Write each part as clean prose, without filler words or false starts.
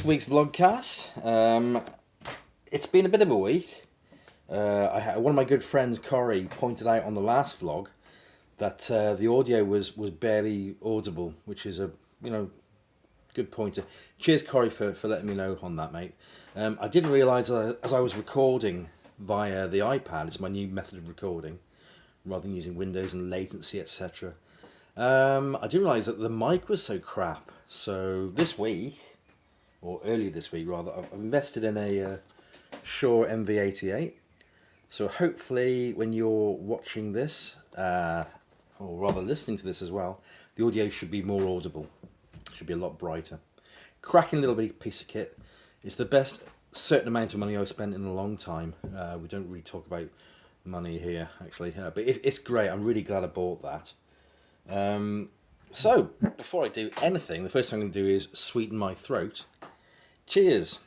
this week's vlogcast. It's been a bit of a week. One of my good friends, Corey, pointed out on the last vlog that the audio was barely audible, which is a good pointer. Cheers, Corey, for letting me know on that, mate. I didn't realise as I was recording via the iPad, it's my new method of recording, rather than using Windows and latency, etc. I didn't realise that the mic was so crap. So this week, or earlier this week rather, I've invested in a Shure MV88. So hopefully when you're watching this, or rather listening to this as well, the audio should be more audible. Should be a lot brighter. Cracking little piece of kit. It's the best certain amount of money I've spent in a long time. We don't really talk about money here, actually, but it's great. I'm really glad I bought that. So, before I do anything, the first thing I'm going to do is sweeten my throat. Cheers!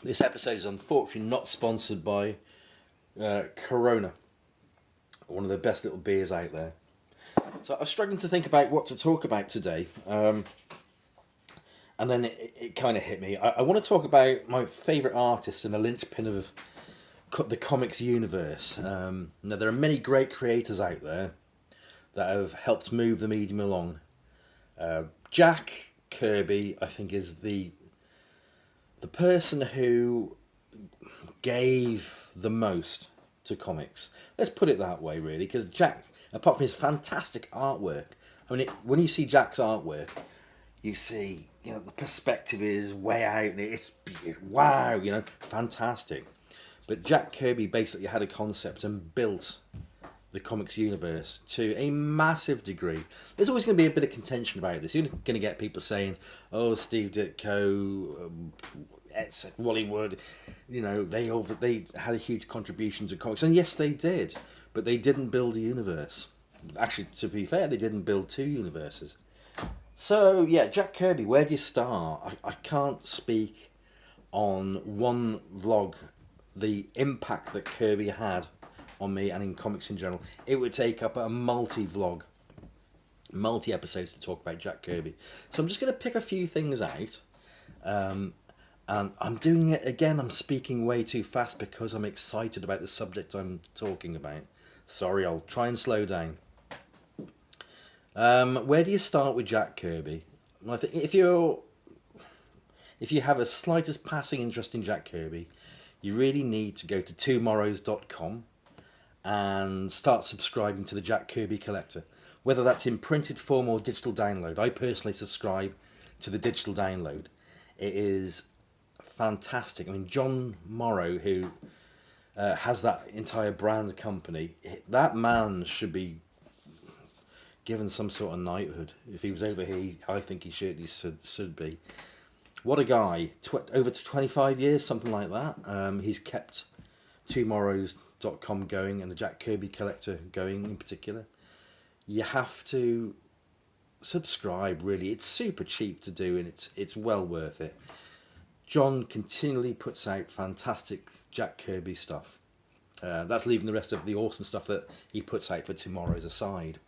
This episode is unfortunately not sponsored by Corona, one of the best little beers out there. So I was struggling to think about what to talk about today, and then it kind of hit me. I want to talk about my favourite artist and a linchpin of the comics universe. Now there are many great creators out there that have helped move the medium along. Jack Kirby, I think, is the person who gave the most to comics. Let's put it that way, really, because Jack, apart from his fantastic artwork, I mean, when you see Jack's artwork, you see, the perspective is way out, and it's wow, fantastic. But Jack Kirby basically had a concept and built the comics universe to a massive degree. There's always going to be a bit of contention about this. You're going to get people saying, "Oh, Steve Ditko, Wally Wood, they had a huge contribution to comics," and yes, they did, but they didn't build a universe. Actually, to be fair, they didn't build two universes. So yeah, Jack Kirby, where do you start? I can't speak on one vlog the impact that Kirby had on me and in comics in general. It would take up a multi-vlog, multi-episodes to talk about Jack Kirby. So I'm just going to pick a few things out. And I'm doing it again. I'm speaking way too fast because I'm excited about the subject I'm talking about. Sorry, I'll try and slow down. Where do you start with Jack Kirby? I think if you have a slightest passing interest in Jack Kirby, you really need to go to tomorrows.com and start subscribing to the Jack Kirby Collector, whether that's in printed form or digital download. I personally subscribe to the digital download. It is fantastic. I mean, John Morrow, who has that entire brand company, that man should be given some sort of knighthood. If he was over here, I think he should be. What a guy. Over 25 years, something like that. He's kept tomorrows.com going and the Jack Kirby Collector going in particular. You have to subscribe, really. It's super cheap to do and it's well worth it. John continually puts out fantastic Jack Kirby stuff. That's leaving the rest of the awesome stuff that he puts out for Tomorrow's aside.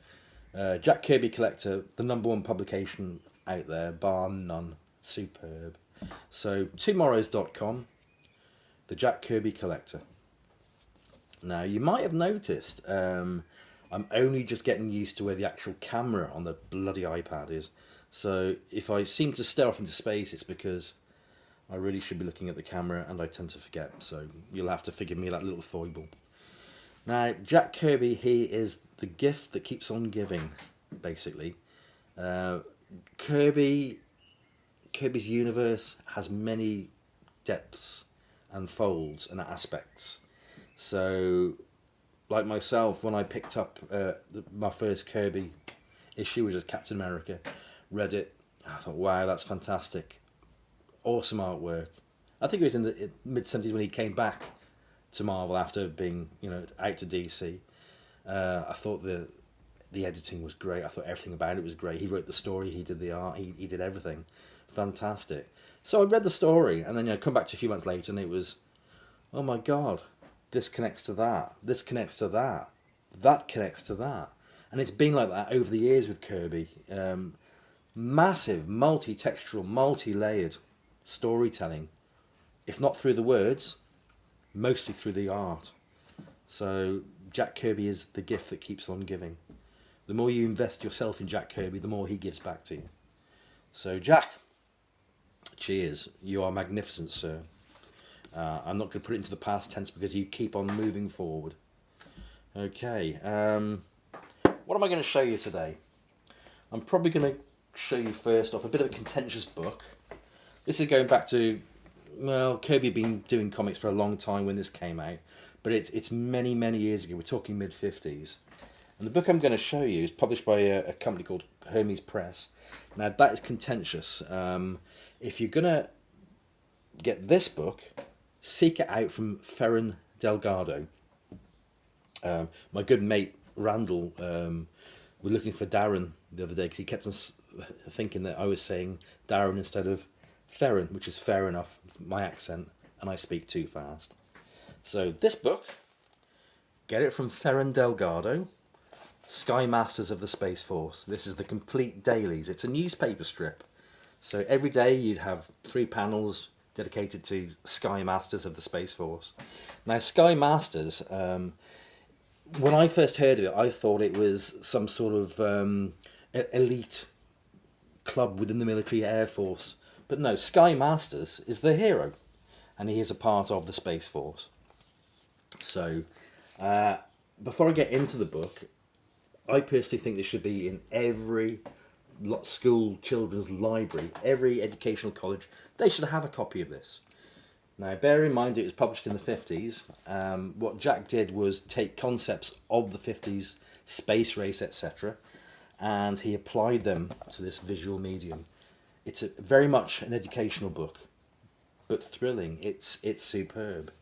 Jack Kirby Collector, the #1 publication out there, bar none. Superb. So tomorrows.com, the Jack Kirby Collector. Now you might have noticed I'm only just getting used to where the actual camera on the bloody iPad is. So if I seem to stare off into space, it's because I really should be looking at the camera and I tend to forget. So you'll have to forgive me that little foible. Now Jack Kirby, he is the gift that keeps on giving, basically. Kirby's universe has many depths and folds and aspects. So, like myself, when I picked up my first Kirby issue, which was Captain America, read it, I thought, wow, that's fantastic. Awesome artwork. I think it was in the mid-70s when he came back to Marvel after being, out to DC. I thought the editing was great. I thought everything about it was great. He wrote the story, he did the art, he did everything. Fantastic. So I read the story and then come back to a few months later and it was, oh my god, this connects to that, this connects to that, that connects to that. And it's been like that over the years with Kirby. Massive, multi-textural, multi-layered storytelling. If not through the words, mostly through the art. So Jack Kirby is the gift that keeps on giving. The more you invest yourself in Jack Kirby, the more he gives back to you. So Jack, cheers. You are magnificent, sir. I'm not going to put it into the past tense because you keep on moving forward. Okay. What am I going to show you today? I'm probably going to show you first off a bit of a contentious book. This is going back to, well, Kirby had been doing comics for a long time when this came out, but it's many, many years ago. We're talking mid-50s. And the book I'm going to show you is published by a company called Hermes Press. Now, that is contentious. If you're going to get this book, seek it out from Ferran Delgado. My good mate, Randall, was looking for Darren the other day because he kept on thinking that I was saying Darren instead of Ferran, which is fair enough, my accent, and I speak too fast. So this book, get it from Ferran Delgado, Sky Masters of the Space Force. This is the complete dailies. It's a newspaper strip. So every day you'd have 3 panels dedicated to Sky Masters of the Space Force. Now Sky Masters, when I first heard of it, I thought it was some sort of elite club within the military air force. But no, Sky Masters is the hero, and he is a part of the Space Force. So, before I get into the book, I personally think this should be in every school children's library, every educational college. They should have a copy of this. Now, bear in mind it was published in the 50s. What Jack did was take concepts of the 50s, space race, etc., and he applied them to this visual medium. It's very much an educational book, but thrilling. It's superb.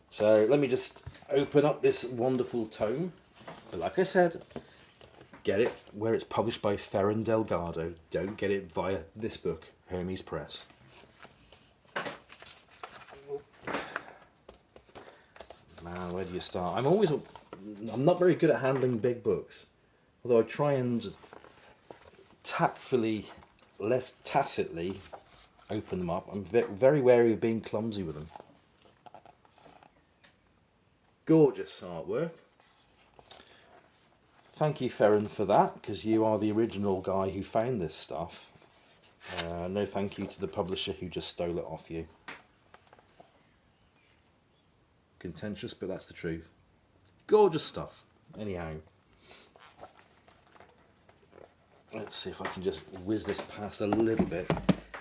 So let me just open up this wonderful tome. But like I said, get it where it's published by Ferran Delgado. Don't get it via this book, Hermes Press. Man, where do you start? I'm not very good at handling big books. Although I try and tactfully, less tacitly, open them up. I'm very wary of being clumsy with them. Gorgeous artwork. Thank you, Ferran, for that, because you are the original guy who found this stuff. No thank you to the publisher who just stole it off you. Contentious, but that's the truth. Gorgeous stuff. Anyhow, let's see if I can just whiz this past a little bit.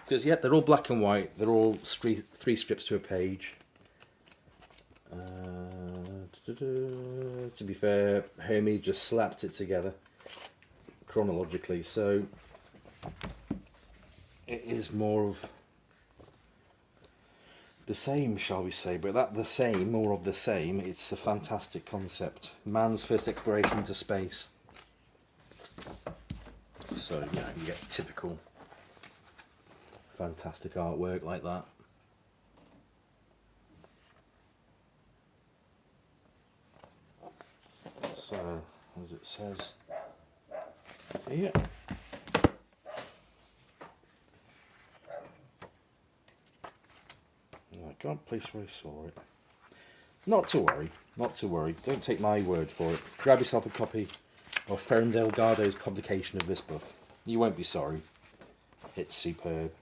Because, yeah, they're all black and white. They're all 3 strips to a page. To be fair, Hermes just slapped it together chronologically. So, it is more of the same, shall we say, but more of the same, it's a fantastic concept. Man's first exploration into space. So, yeah, you get typical fantastic artwork like that. So, as it says here, I can't place where I saw it. Not to worry. Don't take my word for it. Grab yourself a copy of Ferran Delgado's publication of this book. You won't be sorry. It's superb.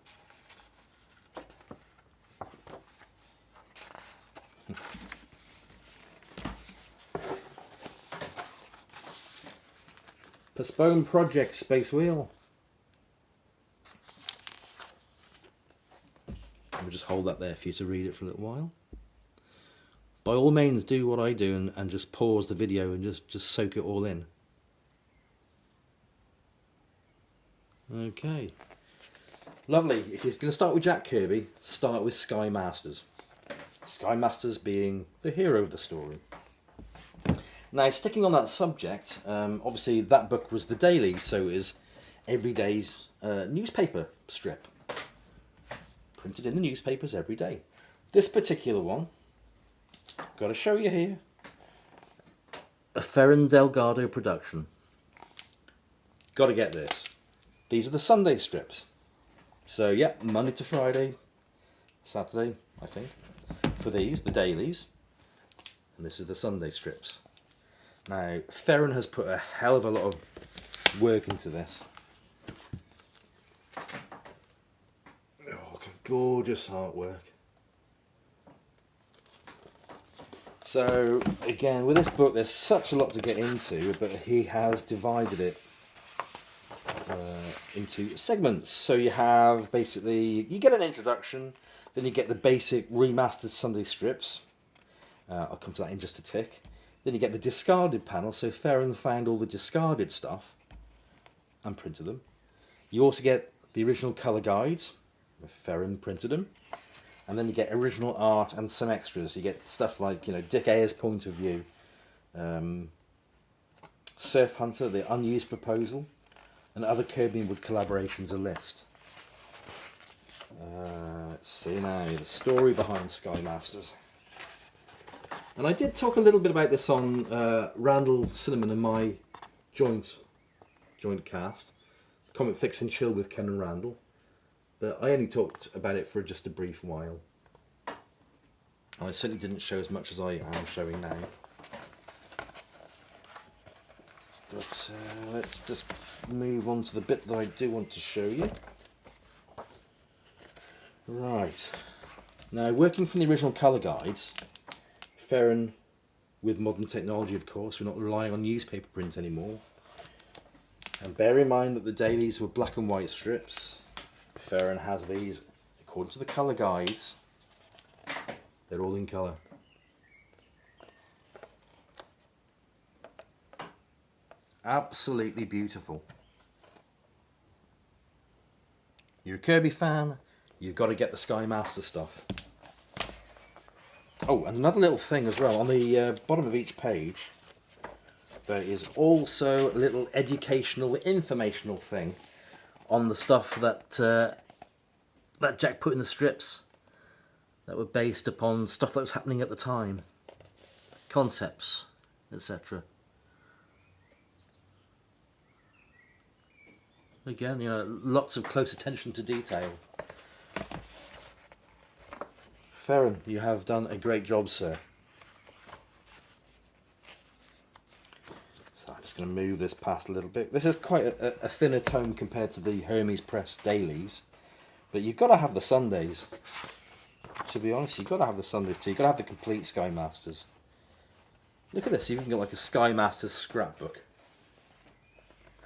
Postpone project, Space Wheel. I'll just hold that there for you to read it for a little while. By all means, do what I do and just pause the video and just soak it all in. Okay. Lovely. If you're going to start with Jack Kirby, start with Sky Masters. Sky Masters being the hero of the story. Now, sticking on that subject, obviously that book was the daily, so is every day's newspaper strip. Printed in the newspapers every day. This particular one, got to show you here, a Ferran Delgado production. Got to get this. these are the Sunday strips. So yeah, Monday to Friday, Saturday, I think, for these, the dailies. And this is the Sunday strips. Now, Ferren has put a hell of a lot of work into this. Oh, gorgeous artwork. So, again, with this book, there's such a lot to get into, but he has divided it into segments. So you have basically, you get an introduction, then you get the basic remastered Sunday strips. I'll come to that in just a tick. Then you get the discarded panel, so Ferren found all the discarded stuff and printed them. You also get the original colour guides, Ferren printed them. And then you get original art and some extras. You get stuff like, you know, Dick Ayer's point of view, Surf Hunter, the unused proposal, and other Kirby and Wood collaborations, a list. Let's see now, the story behind Sky Masters. And I did talk a little bit about this on Randall Cinnamon and my joint cast, Comic Fix and Chill with Ken and Randall. But I only talked about it for just a brief while. I certainly didn't show as much as I am showing now. But let's just move on to the bit that I do want to show you. Right. Now, working from the original colour guides, Ferren, with modern technology of course, we're not relying on newspaper print anymore. And bear in mind that the dailies were black and white strips. Ferren has these, according to the colour guides, they're all in colour. Absolutely beautiful. You're a Kirby fan, you've got to get the Sky Master stuff. Oh, and another little thing as well, on the bottom of each page, there is also a little educational, informational thing on the stuff that that Jack put in the strips that were based upon stuff that was happening at the time, concepts, etc. Again, you know, lots of close attention to detail. Ferren, you have done a great job, sir. So I'm just going to move this past a little bit. This is quite a thinner tome compared to the Hermes Press dailies, but you've got to have the Sundays. To be honest, you've got to have the Sundays too. You've got to have the complete Sky Masters. Look at this, you can get like a Sky Masters scrapbook.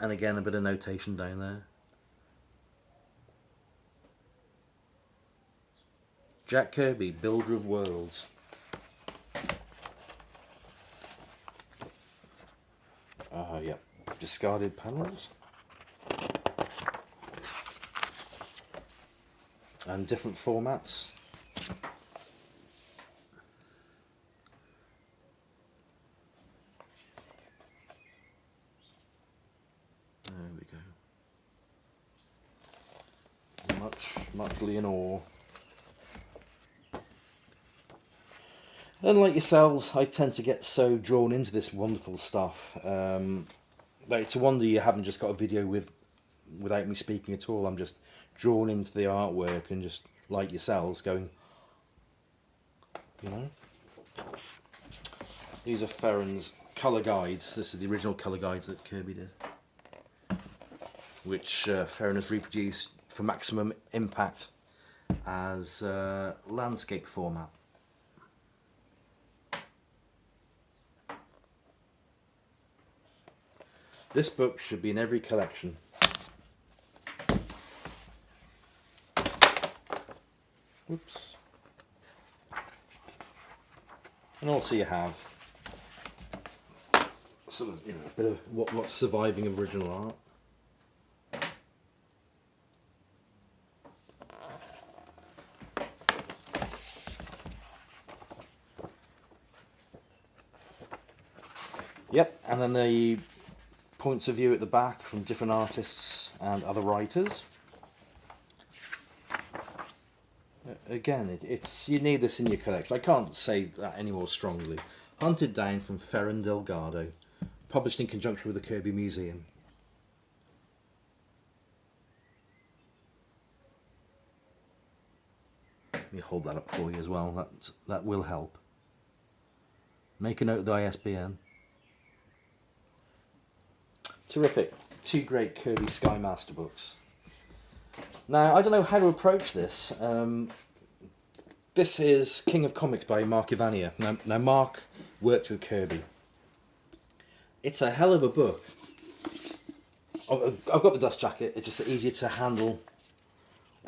And again, a bit of notation down there. Jack Kirby, Builder of Worlds. Yeah, discarded panels. And different formats. There we go. Much Leonore. Unlike yourselves, I tend to get so drawn into this wonderful stuff that it's a wonder you haven't just got a video without me speaking at all. I'm just drawn into the artwork and just, like yourselves, going, you know. These are Ferren's colour guides. This is the original colour guides that Kirby did, which Ferren has reproduced for maximum impact as landscape format. This book should be in every collection. Oops. And also you have sort of, you know, a bit of what's surviving of original art. Yep, and then the points of view at the back from different artists and other writers. Again, it's you need this in your collection. I can't say that any more strongly. Hunted Down from Ferren Delgado, published in conjunction with the Kirby Museum. Let me hold that up for you as well. That will help. Make a note of the ISBN. Terrific. 2 great Kirby Sky Master books. Now, I don't know how to approach this. This is King of Comics by Mark Ivania. Now, Mark worked with Kirby. It's a hell of a book. I've got the dust jacket. It's just easier to handle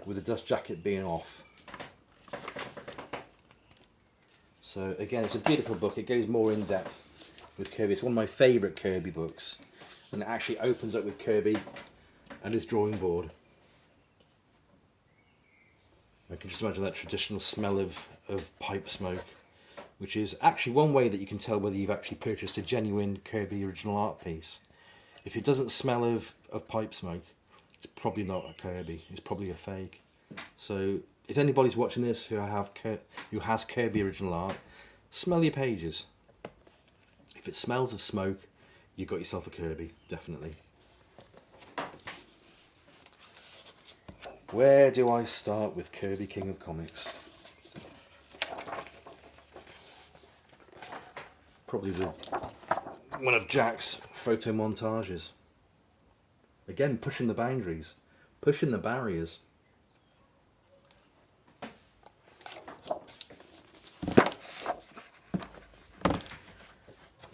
with the dust jacket being off. So again, it's a beautiful book. It goes more in depth with Kirby. It's one of my favourite Kirby books. And it actually opens up with Kirby and his drawing board. I can just imagine that traditional smell of pipe smoke, which is actually one way that you can tell whether you've actually purchased a genuine Kirby original art piece. If it doesn't smell of pipe smoke, it's probably not a Kirby, it's probably a fake. So if anybody's watching this who has Kirby original art, smell your pages. If it smells of smoke, you've got yourself a Kirby, definitely. Where do I start with Kirby King of Comics? Probably with one of Jack's photo montages. Again, pushing the boundaries, pushing the barriers.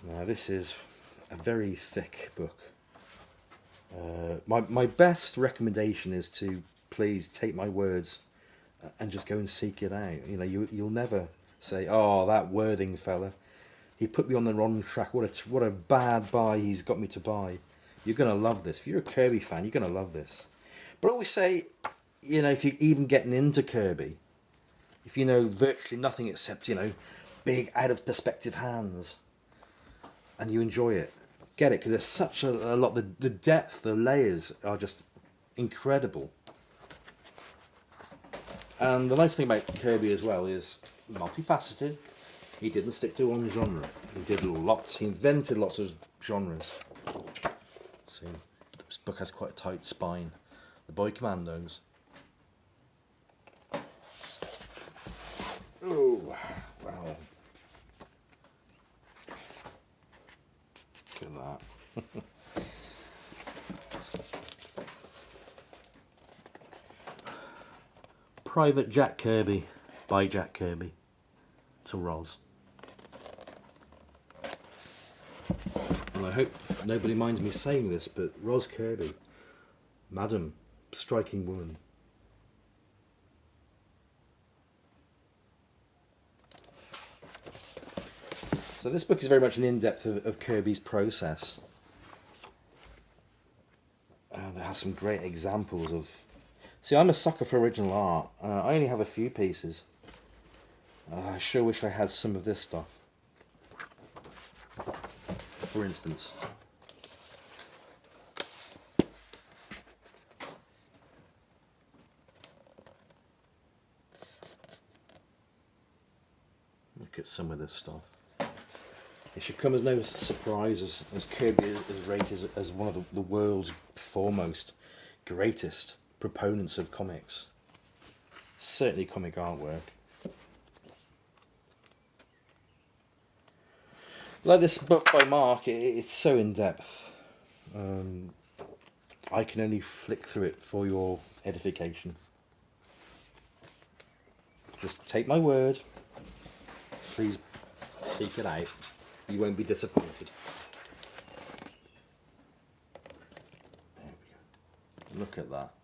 Now this is a very thick book. My best recommendation is to please take my words and just go and seek it out. You know, you'll never say, "Oh, that Worthing fella, he put me on the wrong track. What a bad buy he's got me to buy." You're gonna love this. If you're a Kirby fan, you're gonna love this. But I always say, you know, if you're even getting into Kirby, if you know virtually nothing except, you know, big out of perspective hands, and you enjoy it, get it, because there's such a lot. The depth, the layers are just incredible. And the nice thing about Kirby as well is multifaceted. He didn't stick to one genre. He did lots. He invented lots of genres. See, this book has quite a tight spine. The Boy Commandos. Oh, wow. Look at that. Private Jack Kirby by Jack Kirby to Roz. And I hope nobody minds me saying this, but Roz Kirby, Madam, striking woman. So this book is very much an in-depth of Kirby's process. It has some great examples of... See, I'm a sucker for original art. I only have a few pieces. I sure wish I had some of this stuff. For instance. Look at some of this stuff. It should come as no surprise as Kirby is rated as one of the world's foremost, greatest proponents of comics. Certainly comic artwork. Like this book by Mark, it's so in-depth. I can only flick through it for your edification. Just take my word. Please seek it out. You won't be disappointed. There we go. Look at that.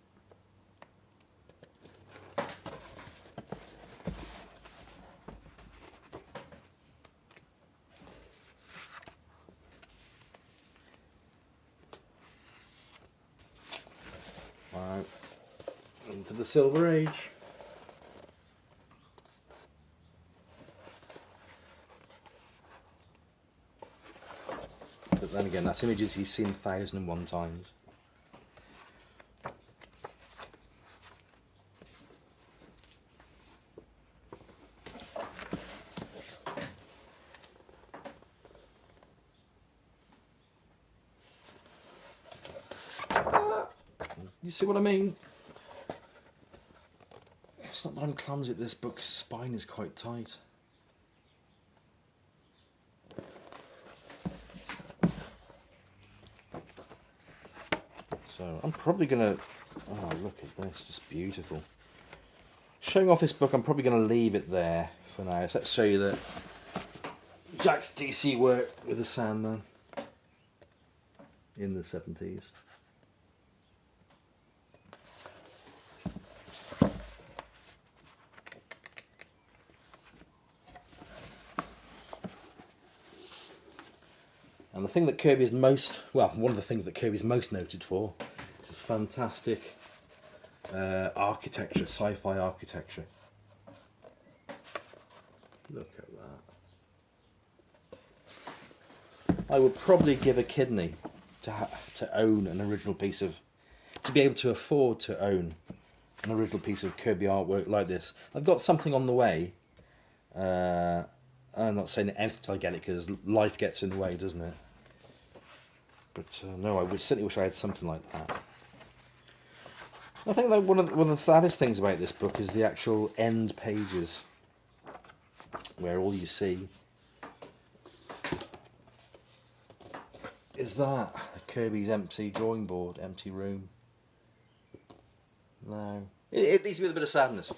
Right. Into the Silver Age. But then again, that's images he's seen 1,001 times. You see what I mean? It's not that I'm clumsy. This book's spine is quite tight. So I'm probably going to... Oh, look at this. Just beautiful. Showing off this book, I'm probably going to leave it there for now. So let's show you that Jack's DC work with the Sandman in the 70s. And the thing that Kirby is most, well, one of the things that Kirby's most noted for is a fantastic architecture, sci-fi architecture. Look at that. I would probably give a kidney to own an original piece of, to be able to afford to own an original piece of Kirby artwork like this. I've got something on the way. I'm not saying anything until I get it, because life gets in the way, doesn't it? But no, I would certainly wish I had something like that. I think that one of the saddest things about this book is the actual end pages, where all you see is that Kirby's empty drawing board, empty room. No, it leaves me with a bit of sadness,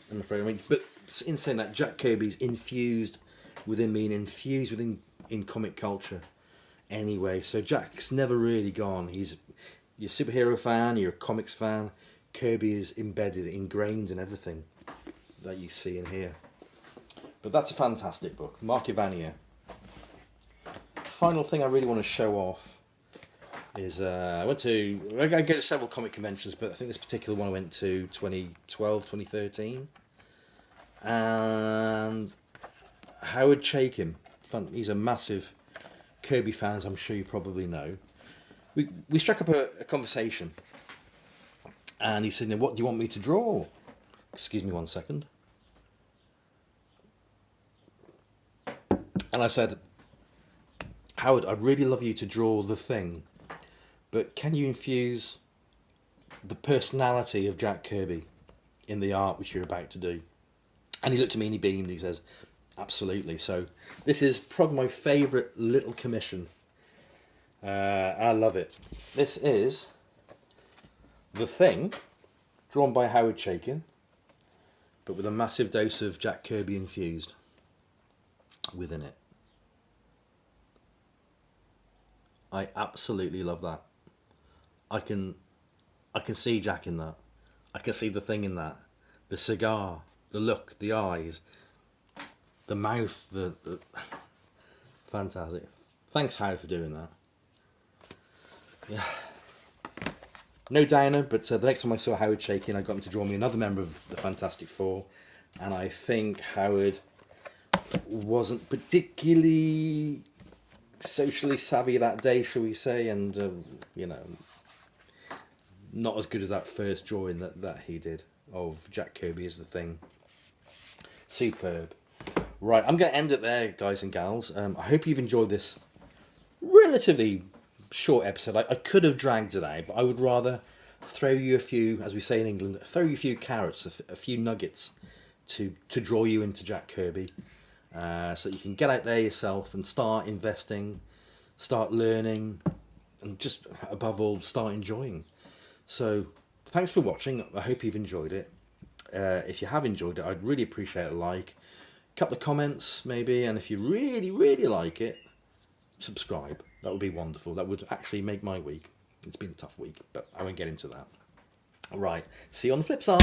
I'm afraid. I mean, but in saying that, Jack Kirby's infused within me and infused within in comic culture. Anyway, so Jack's never really gone. You're a superhero fan, you're a comics fan. Kirby is embedded, ingrained in everything that you see and hear. But that's a fantastic book, Mark Ivania. Final thing I really want to show off is I go to several comic conventions, but I think this particular one I went to 2012, 2013. And Howard Chaykin, he's a massive Kirby fan, as I'm sure you probably know. We struck up a conversation, and he said, "What do you want me to draw?" Excuse me 1 second. And I said, "Howard, I'd really love you to draw The Thing, but can you infuse the personality of Jack Kirby in the art which you're about to do?" And he looked at me and he beamed. He says, "Absolutely." So this is probably my favourite little commission. I love it. This is The Thing, drawn by Howard Chaykin, but with a massive dose of Jack Kirby infused within it. I absolutely love that. I can see Jack in that. I can see The Thing in that. The cigar, the look, the eyes, the mouth, the fantastic. Thanks, Howard, for doing that. Yeah. No downer, but the next time I saw Howard Chaykin, I got him to draw me another member of the Fantastic Four, and I think Howard wasn't particularly socially savvy that day, shall we say, and not as good as that first drawing that he did of Jack Kirby as The Thing. Superb. Right, I'm going to end it there, guys and gals. I hope you've enjoyed this relatively short episode. I could have dragged it out, but I would rather throw you a few, as we say in England, throw you a few carrots, a few nuggets to draw you into Jack Kirby, so that you can get out there yourself and start investing, start learning, and just above all, start enjoying. So thanks for watching. I hope you've enjoyed it. If you have enjoyed it, I'd really appreciate a like, a couple of comments maybe, and if you really, really like it, subscribe. That would be wonderful. That would actually make my week. It's been a tough week, but I won't get into that. Right, see you on the flip side.